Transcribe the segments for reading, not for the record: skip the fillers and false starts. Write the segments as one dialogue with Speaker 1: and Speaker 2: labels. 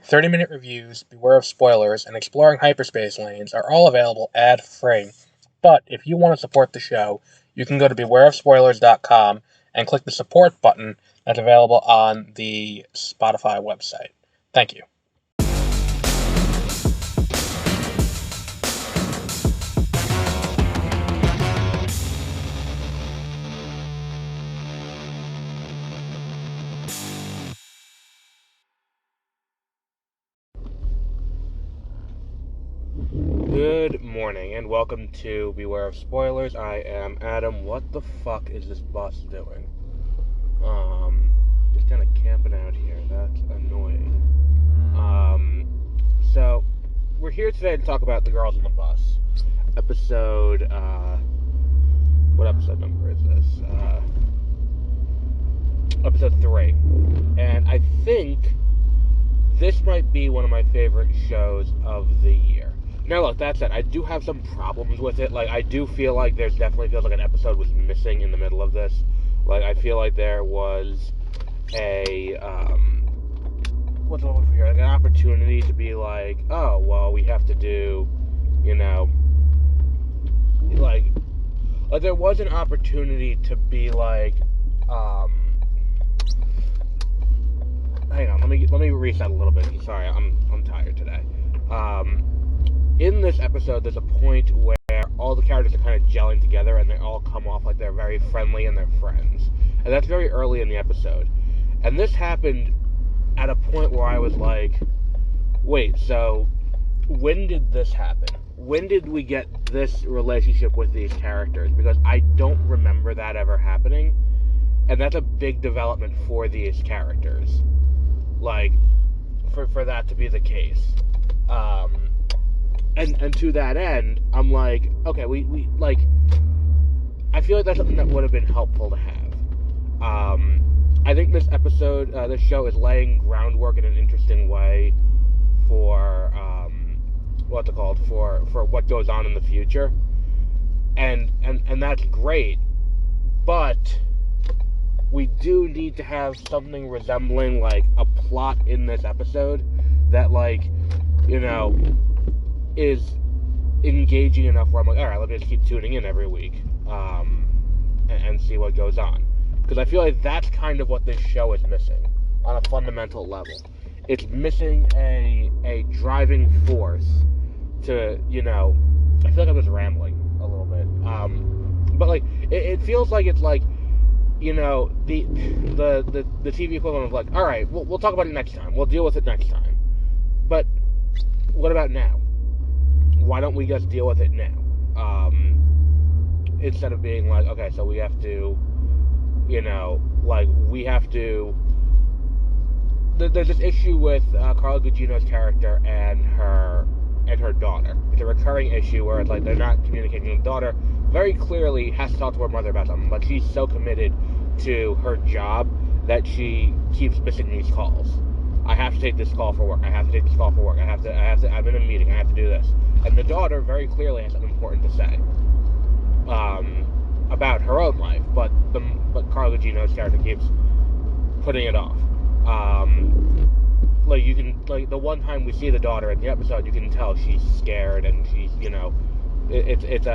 Speaker 1: 30-minute reviews, Beware of Spoilers, and Exploring Hyperspace Lanes are all available ad-free. But if you want to support the show, you can go to bewareofspoilers.com and click the support button that's available on the Spotify website. Thank you. Good morning, and welcome to Beware of Spoilers. I am Adam. What the fuck is this bus doing? Just kind of camping out here. That's annoying. So, we're here today to talk about The Girls on the Bus. Episode, what episode number is this? Episode 3. And I think this might be one of my favorite shows of the year. Now, look, that said, I do have some problems with it. Like, I do feel like definitely feels like an episode was missing in the middle of this. Like, I feel like there was a, what's over here? Like, an opportunity to be like, oh, well, we have to do, you know, like there was an opportunity to be like, hang on, let me reset a little bit. Sorry, I'm tired today. In this episode, there's a point where all the characters are kind of gelling together and they all come off like they're very friendly and they're friends. And that's very early in the episode. And this happened at a point where I was like, wait, so when did this happen? When did we get this relationship with these characters? Because I don't remember that ever happening. And that's a big development for these characters. Like, for that to be the case. And to that end, I'm like, okay, we like, I feel like that's something that would have been helpful to have. I think this episode, this show is laying groundwork in an interesting way for, what's it called, for what goes on in the future. And that's great, but we do need to have something resembling, like, a plot in this episode that, like, you know, is engaging enough where I'm like, alright, let me just keep tuning in every week, and see what goes on. Because I feel like that's kind of what this show is missing, on a fundamental level. It's missing a driving force to, you know, I feel like I'm just rambling a little bit, but, like, it feels like it's like, you know, the TV equivalent of like, alright, we'll talk about it next time, we'll deal with it next time. But what about now? Why don't we just deal with it now? Instead of being like, okay, so we have to, you know, like, we have to... There's this issue with Carla Gugino's character and her daughter. It's a recurring issue where it's like they're not communicating with the daughter. Very clearly has to talk to her mother about something, but she's so committed to her job that she keeps missing these calls. I have to take this call for work. I have to take this call for work. I'm in a meeting. I have to do this. And the daughter very clearly has something important to say about her own life, but Carla Gugino's character keeps putting it off. Like, you can, like, the one time we see the daughter in the episode, you can tell she's scared and she's, you know, it's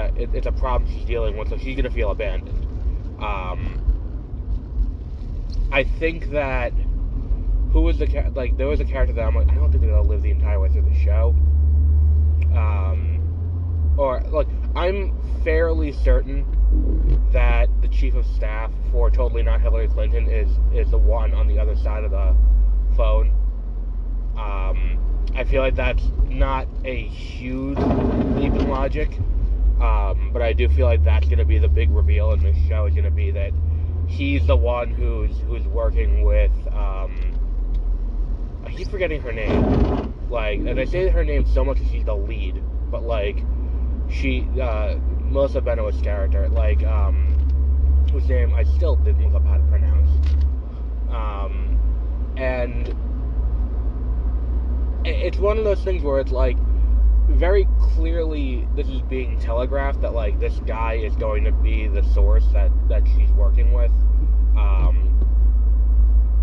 Speaker 1: a problem she's dealing with, so she's gonna feel abandoned. I think that there was a character that I'm like, I don't think they're gonna live the entire way through the show. Or, like, I'm fairly certain that the chief of staff for Totally Not Hillary Clinton is the one on the other side of the phone. I feel like that's not a huge leap in logic, but I do feel like that's gonna be the big reveal in this show, is gonna be that he's the one who's working with, I keep forgetting her name. Like, and I say her name so much that she's the lead, but, like, she, Melissa Benoist's character, like, whose name I still didn't look up how to pronounce. And it's one of those things where it's, like, very clearly this is being telegraphed that, like, this guy is going to be the source that she's working with.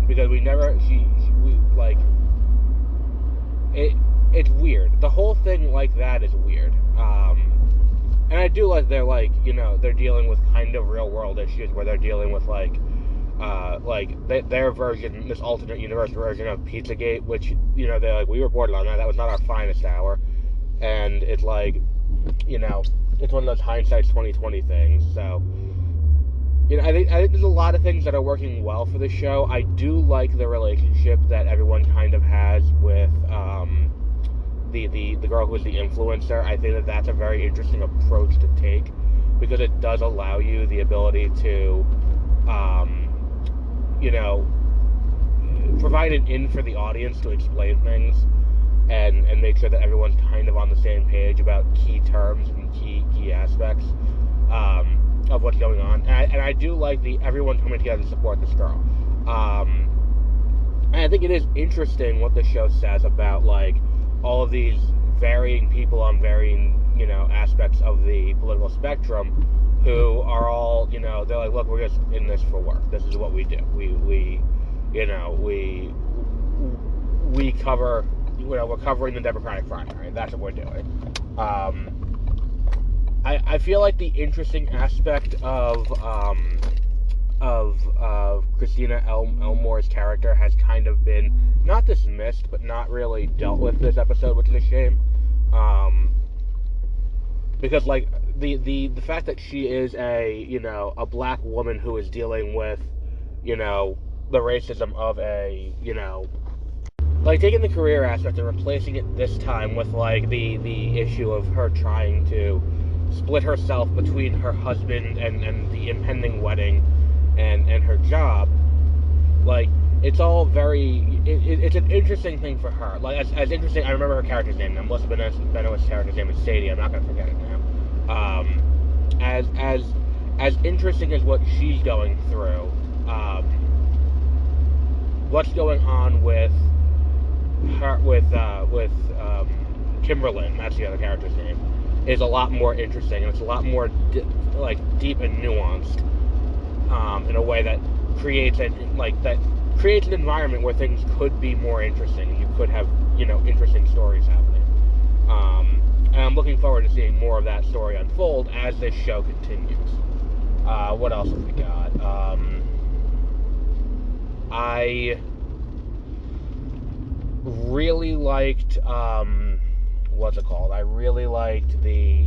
Speaker 1: Because we never, like, it's weird. The whole thing like that is weird. And I do like they're like, they're dealing with kind of real world issues where they're dealing with like their version, this alternate universe version of Pizzagate, which, they're like, we reported on that. That was not our finest hour. And it's like, it's one of those hindsight 2020 things. So, I think there's a lot of things that are working well for the show. I do like the relationship that everyone kind of has with the girl who is the influencer. I think that that's a very interesting approach to take, because it does allow you the ability to, provide an in for the audience to explain things and make sure that everyone's kind of on the same page about key terms and key aspects of what's going on. And I do like everyone coming together to support this girl. And I think it is interesting what the show says about, like, all of these varying people on varying, aspects of the political spectrum who are all, they're like, look, we're just in this for work. This is what we do. We cover, we're covering the Democratic primary. That's what we're doing. I feel like the interesting aspect of Christina Elmore's character has kind of been not dismissed, but not really dealt with this episode, which is a shame. Because, like, the fact that she is a black woman who is dealing with, the racism of like, taking the career aspect and replacing it this time with, like, the issue of her trying to split herself between her husband and the impending wedding and her job. Like, it's all very, it's an interesting thing for her. Like, as interesting, I remember her character's name now. Melissa Benoist's character's name is Sadie. I'm not going to forget it now. As interesting as what she's going through, what's going on with her, with Kimberlyn, that's the other character's name, is a lot more interesting, and it's a lot more deep and nuanced, in a way that creates an environment where things could be more interesting, and you could have interesting stories happening. And I'm looking forward to seeing more of that story unfold as this show continues. What else have we got? I really liked, what's it called? I really liked the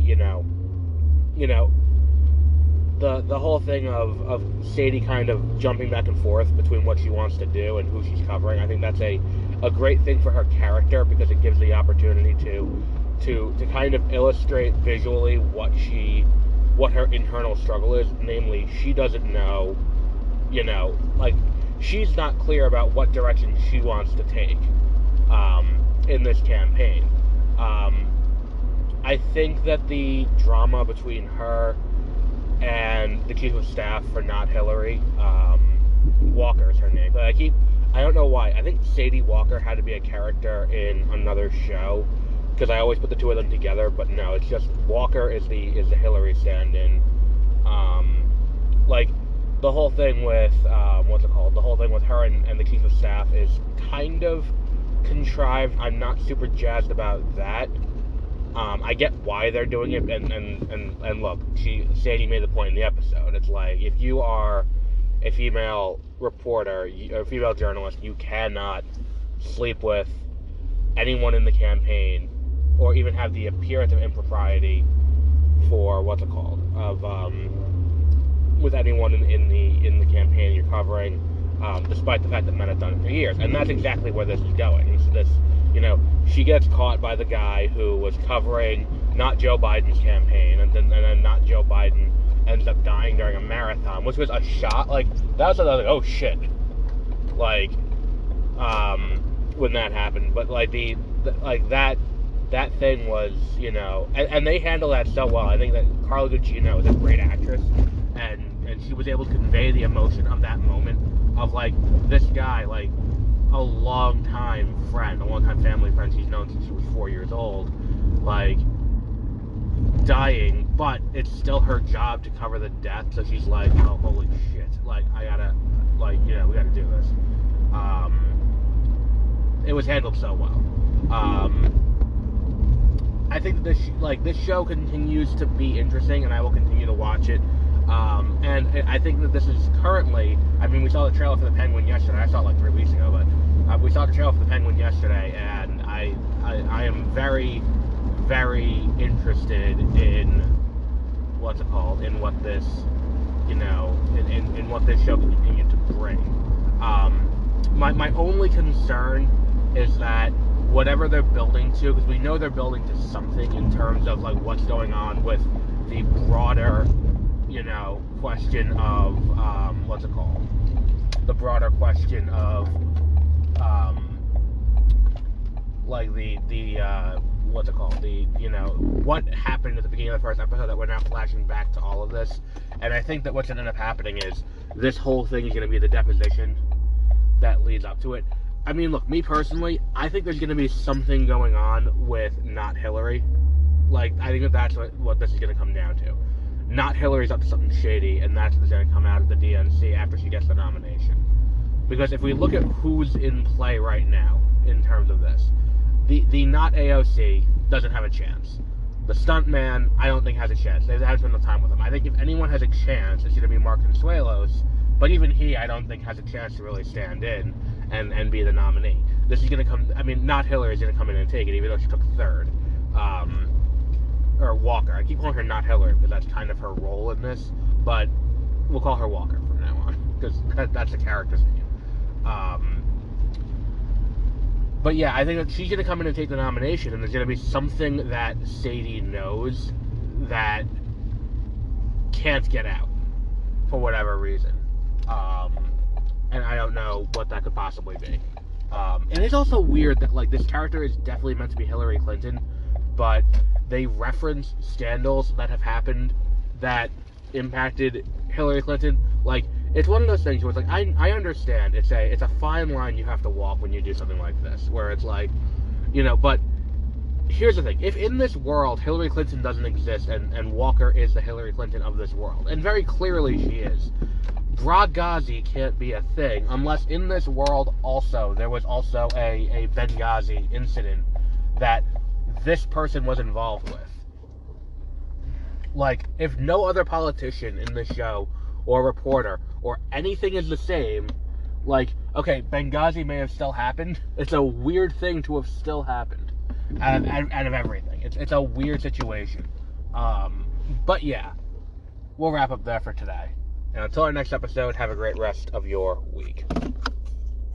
Speaker 1: whole thing of Sadie kind of jumping back and forth between what she wants to do and who she's covering. I think that's a great thing for her character, because it gives the opportunity to kind of illustrate visually what her internal struggle is. Namely, she doesn't know, she's not clear about what direction she wants to take in this campaign. I think that the drama between her and the chief of staff for Not Hillary, Walker is her name, but I don't know why. I think Sadie Walker had to be a character in another show, because I always put the two of them together, but no, it's just Walker is the Hillary stand-in. The whole thing with, the whole thing with her and the chief of staff is kind of contrived. I'm not super jazzed about that. I get why they're doing it, and look, Sadie made the point in the episode. It's like, if you are a female reporter, a female journalist, you cannot sleep with anyone in the campaign, or even have the appearance of impropriety for with anyone in the campaign you're covering, despite the fact that men have done it for years. And that's exactly where this is going. She gets caught by the guy who was covering not Joe Biden's campaign, and then not Joe Biden ends up dying during a marathon, which was a shot. Like, that was another, oh shit, when that happened. But that thing was, and they handle that so well. I think that Carla Gugino is a great actress, and she was able to convey the emotion of that moment of, this guy, a long-time friend, a long-time family friend she's known since she was 4 years old, dying, but it's still her job to cover the death, so she's like, oh, holy shit, I gotta, we gotta do this. It was handled so well. I think this show continues to be interesting, and I will continue to watch it. And I think that this is currently. I mean, we saw the trailer for the Penguin yesterday. I saw it like 3 weeks ago, but we saw the trailer for the Penguin yesterday, and I am very, very interested in what's it called, in what this, in what this show can continue to bring. My only concern is that whatever they're building to, because we know they're building to something in terms of like what's going on with the broader, question of the broader question of what happened at the beginning of the first episode that we're now flashing back to all of this. And I think that what's going to end up happening is this whole thing is going to be the deposition that leads up to it. I mean, look, me personally, I think there's going to be something going on with not Hillary. Like, I think that's what this is going to come down to. Not Hillary's up to something shady, and that's what's going to come out of the DNC after she gets the nomination. Because if we look at who's in play right now in terms of this, the not AOC doesn't have a chance. The stuntman, I don't think has a chance. They haven't spent enough time with him. I think if anyone has a chance, it's going to be Mark Consuelos, but even he, I don't think has a chance to really stand in and be the nominee. This is going to come, I mean, not Hillary is going to come in and take it, even though she took third. Or Walker. I keep calling her not Hillary because that's kind of her role in this, but we'll call her Walker from now on because that's the character's name. But yeah, I think that she's going to come in and take the nomination, and there's going to be something that Sadie knows that can't get out for whatever reason. And I don't know what that could possibly be. And it's also weird that, like, this character is definitely meant to be Hillary Clinton, but they reference scandals that have happened that impacted Hillary Clinton. Like, it's one of those things where it's like, I understand it's a fine line you have to walk when you do something like this, where it's like, but here's the thing. If in this world Hillary Clinton doesn't exist and Walker is the Hillary Clinton of this world, and very clearly she is, Benghazi can't be a thing unless in this world also there was also a Benghazi incident that this person was involved with. Like, if no other politician in this show or reporter or anything is the same, like, okay, Benghazi may have still happened. It's a weird thing to have still happened out of everything. It's a weird situation. But yeah, we'll wrap up there for today. And until our next episode, have a great rest of your week.